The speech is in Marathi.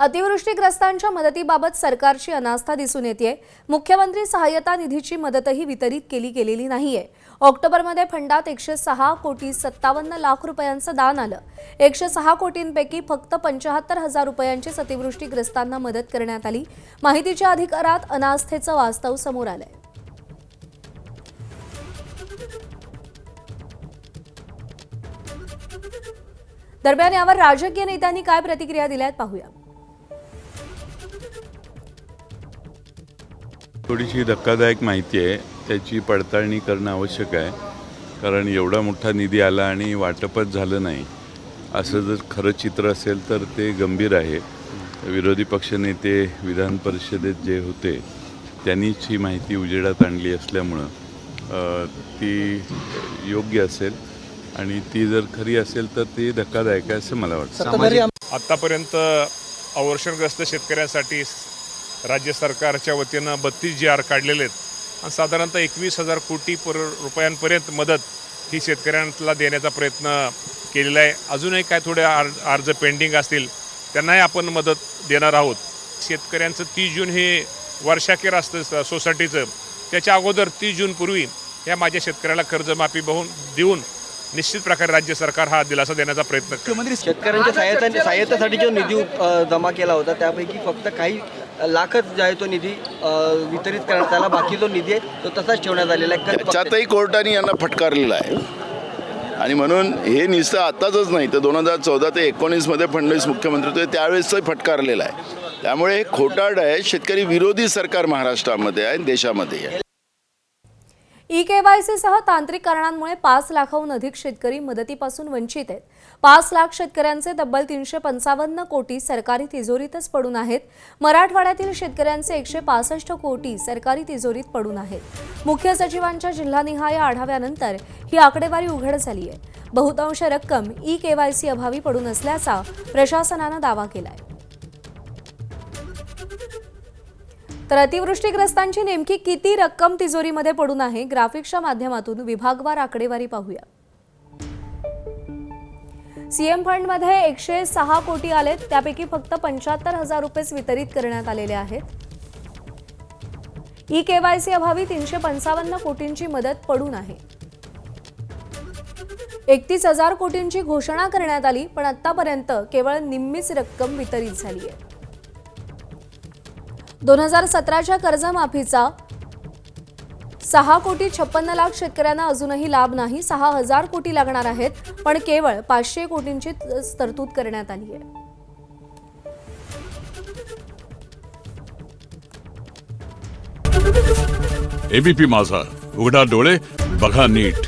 अतिवृष्टीग्रस्तांच्या मदतीबाबत सरकारची अनास्था दिसून येते। मुख्यमंत्री सहाय्यता निधीची मदतही वितरित केली गेलेली नाहीये। ऑक्टोबरमध्ये फंडात 106 कोटी 57 लाख रुपयांचं दान आलं। 106 कोटींपैकी फक्त 75,000 रुपयांचीच अतिवृष्टीग्रस्तांना मदत करण्यात आली। माहितीच्या अधिकारात अनास्थेचं वास्तव समोर आलंय। दरम्यान यावर राजकीय नेत्यांनी काय प्रतिक्रिया दिल्यात पाहूया। थोडीशी धक्कादायक माहिती आहे, त्याची पडताळणी करणं आवश्यक आहे। कारण एवढा मोठा निधी आला आणि वाटपच झालं नाही, असं जर खरं चित्र असेल तर ते गंभीर आहे। विरोधी पक्षनेते विधान परिषदेत जे होते त्यांनीच ही माहिती उजेडात आणली असल्यामुळं ती योग्य असेल आणि ती जर खरी असेल तर ती धक्कादायक आहे असं मला वाटतं। आतापर्यंत अवर्षणग्रस्त शेतकऱ्यांसाठी राज्य सरकारच्या वतीनं 32 GR काढलेले आहेत आणि साधारणतः 21,000 कोटी रुपयांपर्यंत मदत ही शेतकऱ्यांना देण्याचा प्रयत्न केलेला आहे। अजूनही काय थोडे अर्ज पेंडिंग असतील त्यांनाही आपण मदत देणार आहोत। शेतकऱ्यांचं 30 जून हे वर्षाखेर असतं सोसायटीचं, त्याच्या अगोदर 30 जूनपूर्वी या माझ्या शेतकऱ्याला कर्जमाफी देऊन निश्चित प्रकारे राज्य सरकार हा दिलासा देण्याचा प्रयत्न करते। शेतकऱ्यांच्या सहाय्यतेसाठी जो निधी जमा केला होता त्यापैकी फक्त काही लाखच जो आहे तो निधी वितरित करण्यात आला, बाकी जो निधी आहे तो तसाच ठेवण्यात आलेला आहे। त्याच्यातही कोर्टाने यांना फटकारलेला आहे आणि म्हणून हे नुसतं आत्ताच नाही तर 2014 ते 19 फडणवीस मुख्यमंत्री होते त्यावेळेसही फटकारलेला आहे। त्यामुळे हे खोटारड आहे, शेतकरी विरोधी सरकार महाराष्ट्रामध्ये आहे, देशामध्ये आहे। ई-केवायसी सह तांत्रिक कारणांमुळे 5 लाखाहून अधिक शेतकरी मदतीपासून वंचित आहेत। 5 लाख शेतकऱ्यांचे तब्बल 355 कोटी सरकारी तिजोरीतच पडून आहेत। मराठवाड्यातील शेतकऱ्यांचे 165 कोटी सरकारी तिजोरीत पडून आहेत। मुख्य सचिवांच्या जिल्हानिहाय आढाव्यानंतर ही आकडेवारी उघड झाली आहे। बहुतांश रक्कम ई-केवायसी अभावी पडून असल्याचा प्रशासनानं दावा केलाय। तर अतिवृष्टीग्रस्तांची नेमकी किती रक्कम तिजोरीमध्ये पडून आहे, ग्राफिक्सच्या माध्यमातून विभागवार आकडेवारी पाहूया। सीएम फंडमध्ये 106 कोटी आलेत, त्यापैकी फक्त 75,000 रुपये वितरित करण्यात आलेले आहेत। ई-केवायसी अभावी 355 कोटींची मदत पडून आहे। 31,000 कोटींची घोषणा करण्यात आली, पण आतापर्यंत केवळ निम्मीच रक्कम वितरित झाली आहे। 2017च्या कर्जमाफीचा 6 कोटी 56 लाख शेतकऱ्यांना अजूनही लाभ नाही। 6,000 कोटी लागणार आहेत, पण केवळ 500 कोटींची तरतूद करण्यात आली आहे। एबीपी माझा, उघडा डोळे बघा नीट।